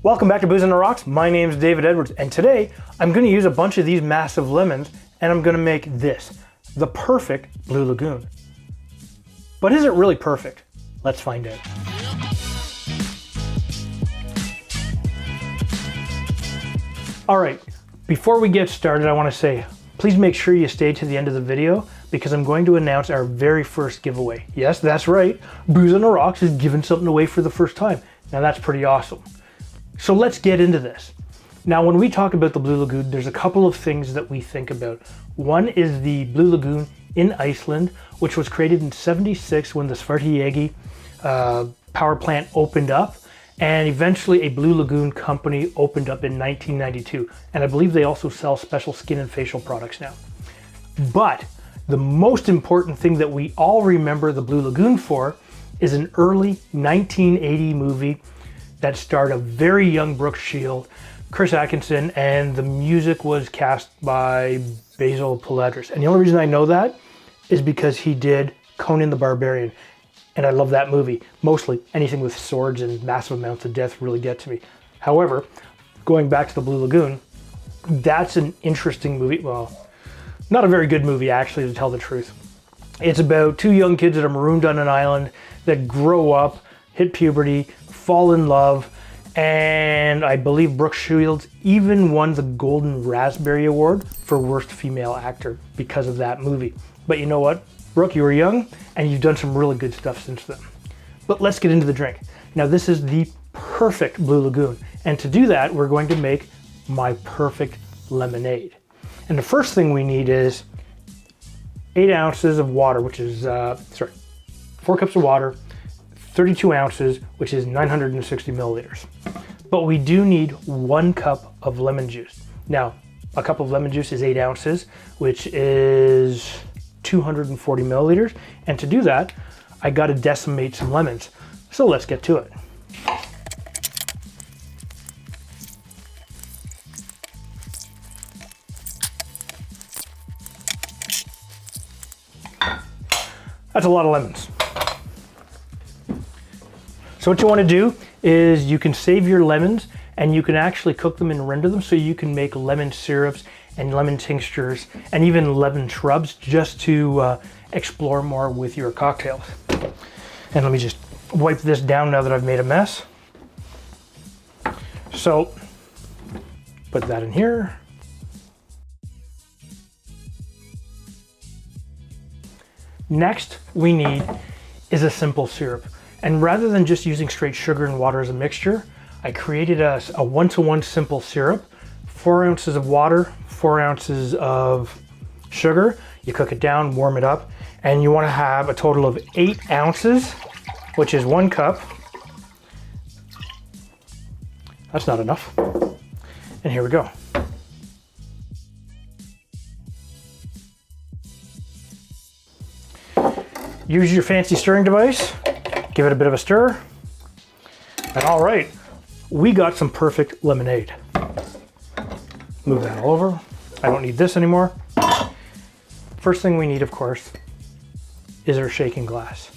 Welcome back to Booze on the Rocks. My name is David Edwards, and today I'm going to use a bunch of these massive lemons, and I'm going to make this, the perfect Blue Lagoon. But is it really perfect? Let's find out. All right, before we get started, I want to say, please make sure you stay to the end of the video because I'm going to announce our very first giveaway. Yes, that's right. Booze on the Rocks is giving something away for the first time. Now that's pretty awesome. So let's get into this. Now, when we talk about the Blue Lagoon, there's a couple of things that we think about. One is the Blue Lagoon in Iceland, which was created in '76 when the Svartijagi power plant opened up, and eventually a Blue Lagoon company opened up in 1992. And I believe they also sell special skin and facial products now. But the most important thing that we all remember the Blue Lagoon for is an early 1980 movie that starred a very young Brooke Shield, Chris Atkinson, and the music was cast by Basil Poledris. And the only reason I know that is because he did Conan the Barbarian. And I love that movie. Mostly anything with swords and massive amounts of death really get to me. However, going back to the Blue Lagoon, that's an interesting movie. Well, not a very good movie actually, to tell the truth. It's about two young kids that are marooned on an island that grow up, hit puberty, fall in love, and I believe Brooke Shields even won the Golden Raspberry Award for Worst Female Actor because of that movie. But you know what? Brooke, you were young, and you've done some really good stuff since then. But let's get into the drink. Now, this is the perfect Blue Lagoon, and to do that, we're going to make my perfect lemonade. And the first thing we need is 8 ounces of water, which is, 4 cups of water, 32 ounces, which is 960 milliliters. But we do need 1 cup of lemon juice. Now, a cup of lemon juice is 8 ounces, which is 240 milliliters. And to do that, I got to decimate some lemons. So let's get to it. That's a lot of lemons. So what you want to do is you can save your lemons and you can actually cook them and render them so you can make lemon syrups and lemon tinctures and even lemon shrubs just to explore more with your cocktails. And let me just wipe this down now that I've made a mess. So put that in here. Next we need is a simple syrup. And rather than just using straight sugar and water as a mixture, I created a 1-to-1 simple syrup, 4 ounces of water, 4 ounces of sugar. You cook it down, warm it up, and you want to have a total of 8 ounces, which is 1 cup. That's not enough. And here we go. Use your fancy stirring device. Give it a bit of a stir. And all right, we got some perfect lemonade. Move that all over. I don't need this anymore. First thing we need, of course, is our shaking glass.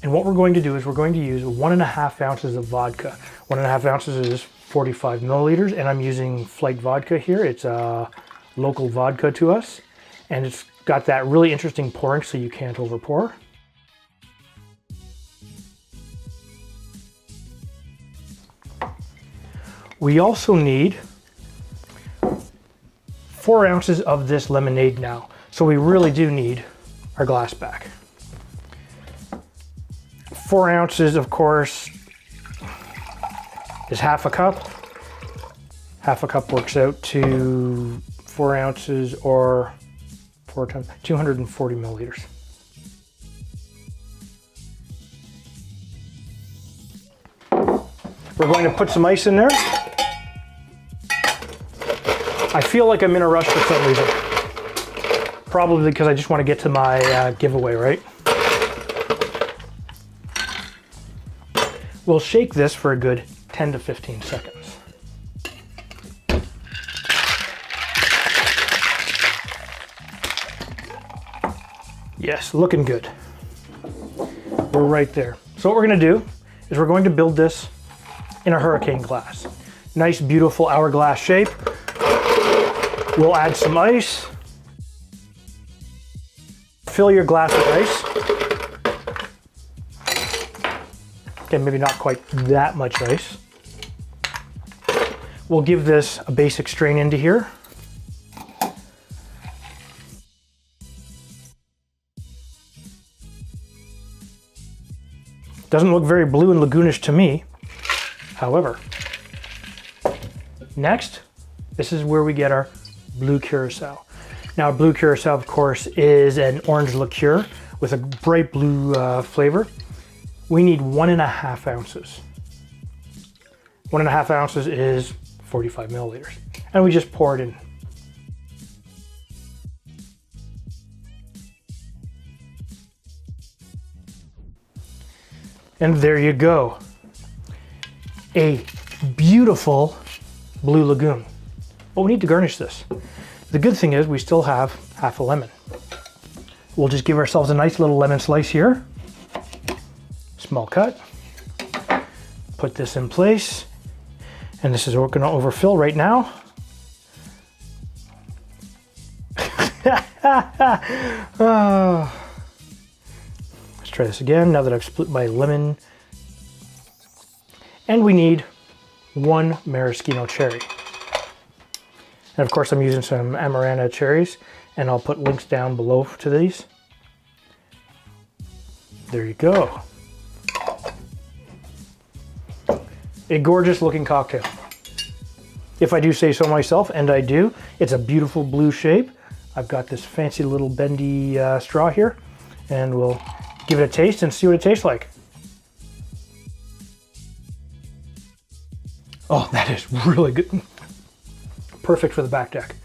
And what we're going to do is we're going to use 1.5 ounces of vodka. 1.5 ounces is 45 milliliters, and I'm using Flight Vodka here. It's a local vodka to us, and it's got that really interesting pouring so you can't over pour. We also need 4 ounces of this lemonade now. So we really do need our glass back. 4 ounces, of course, is half a cup. Half a cup works out to 4 ounces or 4 times 240 milliliters. We're going to put some ice in there. I feel like I'm in a rush for some reason. Probably because I just want to get to my giveaway, right? We'll shake this for a good 10 to 15 seconds. Yes, looking good. We're right there. So what we're going to do is we're going to build this in a hurricane glass. Nice, beautiful hourglass shape. We'll add some ice. Fill your glass with ice. Okay, maybe not quite that much ice. We'll give this a basic strain into here. Doesn't look very blue and lagoonish to me. However, next, this is where we get our blue curacao. Now, blue curacao, of course, is an orange liqueur with a bright blue flavor. We need 1.5 ounces. 1.5 ounces is 45 milliliters. And we just pour it in. And there you go. A beautiful blue lagoon. But we need to garnish this. The good thing is we still have half a lemon. We'll just give ourselves a nice little lemon slice here. Small cut. Put this in place. And this is what we're going to overfill right now. Oh. Let's try this again now that I've split my lemon. And we need 1 maraschino cherry. And of course I'm using some Amarena cherries, and I'll put links down below to these. There you go. A gorgeous looking cocktail. If I do say so myself, and I do, it's a beautiful blue shape. I've got this fancy little bendy straw here, and we'll give it a taste and see what it tastes like. Oh, that is really good. Perfect for the back deck.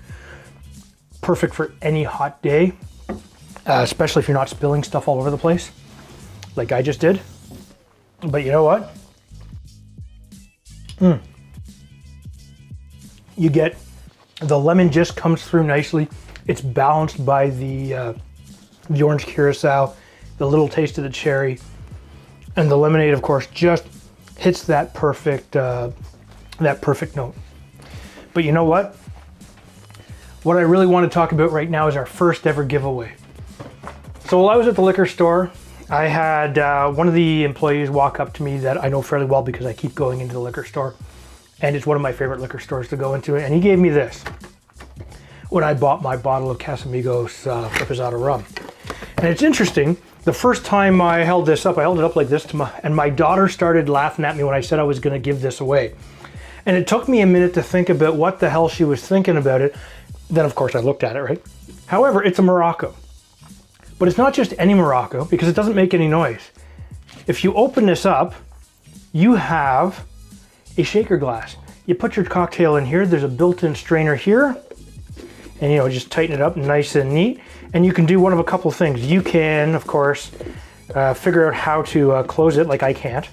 Perfect for any hot day, especially if you're not spilling stuff all over the place, like I just did. But you know what? You get, the lemon just comes through nicely. It's balanced by the orange curacao, the little taste of the cherry, and the lemonade, of course, just hits that perfect note. But you know what? What I really want to talk about right now is our first ever giveaway. So while I was at the liquor store, I had one of the employees walk up to me that I know fairly well because I keep going into the liquor store. And it's one of my favorite liquor stores to go into. And he gave me this when I bought my bottle of Casamigos Reposado rum. And it's interesting, the first time I held this up, I held it up like this and my daughter started laughing at me when I said I was gonna give this away. And it took me a minute to think about what the hell she was thinking about it. Then of course I looked at it, right? However, it's a Morocco. But it's not just any Morocco because it doesn't make any noise. If you open this up, you have a shaker glass. You put your cocktail in here, there's a built-in strainer here, and you know, just tighten it up nice and neat. And you can do one of a couple things. You can, of course, figure out how to close it like I can't.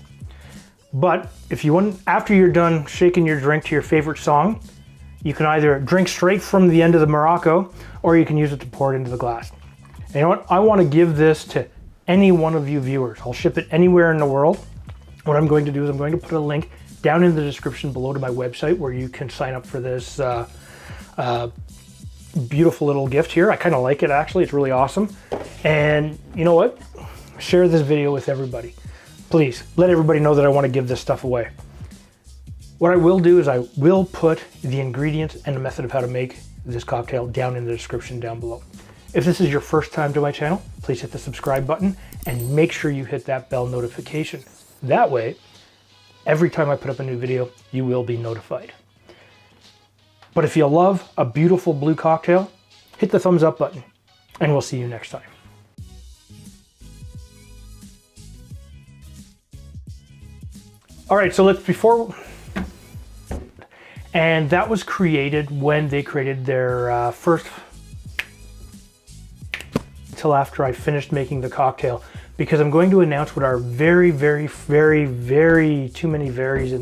But if you want, after you're done shaking your drink to your favorite song, you can either drink straight from the end of the Morocco, or you can use it to pour it into the glass. And you know what? I want to give this to any one of you viewers. I'll ship it anywhere in the world. What I'm going to do is I'm going to put a link down in the description below to my website where you can sign up for this beautiful little gift here. I kind of like it actually, it's really awesome. And you know what? Share this video with everybody. Please, let everybody know that I want to give this stuff away. What I will do is I will put the ingredients and the method of how to make this cocktail down in the description down below. If this is your first time to my channel, please hit the subscribe button and make sure you hit that bell notification. That way, every time I put up a new video, you will be notified. But if you love a beautiful blue cocktail, hit the thumbs up button, and we'll see you next time. All right, so and that was created when they created their first, till after I finished making the cocktail, because I'm going to announce what are very, very, very, very too many varies in that.